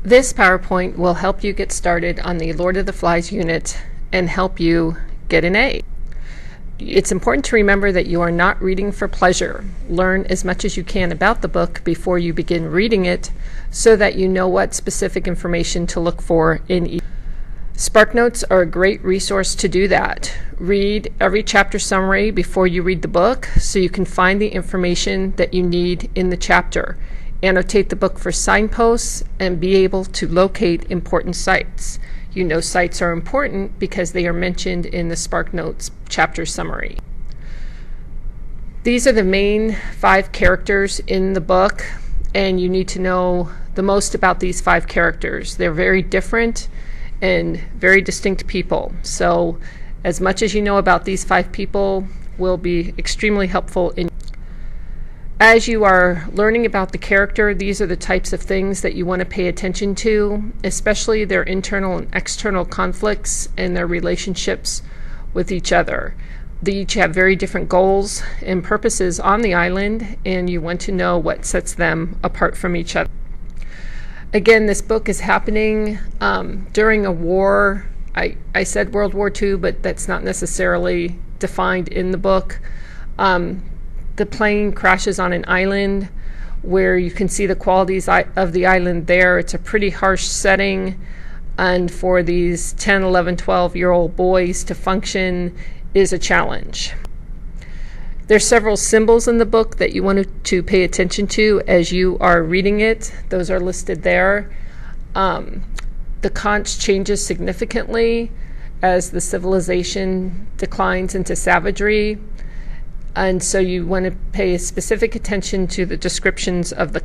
This PowerPoint will help you get started on the Lord of the Flies unit and help you get an A. It's important to remember that you are not reading for pleasure. Learn as much as you can about the book before you begin reading it so that you know what specific information to look for in each. SparkNotes are a great resource to do that. Read every chapter summary before you read the book so you can find the information that you need in the chapter. Annotate the book for signposts and be able to locate important sites. You know sites are important because they are mentioned in the SparkNotes chapter summary. These are the main 5 characters in the book, and you need to know the most about these 5 characters. They're very different and very distinct people. So as much as you know about these 5 people will be extremely helpful in. As you are learning about the character, these are the types of things that you want to pay attention to, especially their internal and external conflicts and their relationships with each other. They each have very different goals and purposes on the island, and you want to know what sets them apart from each other. Again, this book is happening during a war. I said World War II, but that's not necessarily defined in the book. The plane crashes on an island where you can see the qualities of the island there. It's a pretty harsh setting, and for these 10, 11, 12-year-old boys to function is a challenge. There's several symbols in the book that you want to pay attention to as you are reading it. Those are listed there. The conch changes significantly as the civilization declines into savagery. And so you want to pay specific attention to the descriptions of the.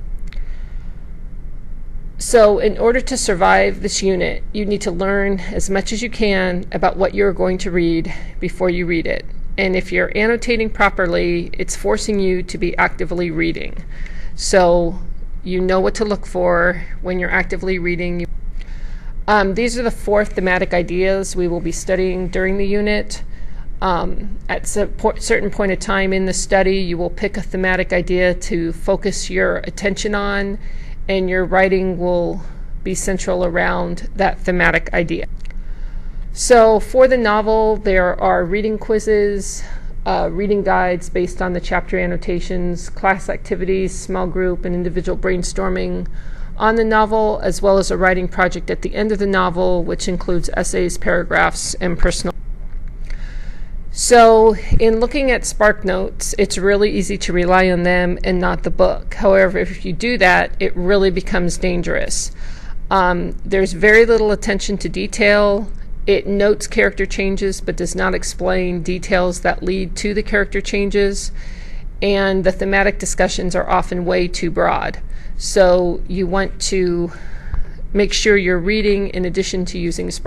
So in order to survive this unit, you need to learn as much as you can about what you're going to read before you read it. And if you're annotating properly, it's forcing you to be actively reading. So you know what to look for when you're actively reading. These are the 4 thematic ideas we will be studying during the unit. At a certain point of time in the study, you will pick a thematic idea to focus your attention on, and your writing will be central around that thematic idea. So for the novel, there are reading quizzes, reading guides based on the chapter annotations, class activities, small group, and individual brainstorming on the novel, as well as a writing project at the end of the novel, which includes essays, paragraphs, and personal. So in looking at SparkNotes, it's really easy to rely on them and not the book. However, if you do that, it really becomes dangerous. There's very little attention to detail. It notes character changes but does not explain details that lead to the character changes. And the thematic discussions are often way too broad. So you want to make sure you're reading in addition to using Spark.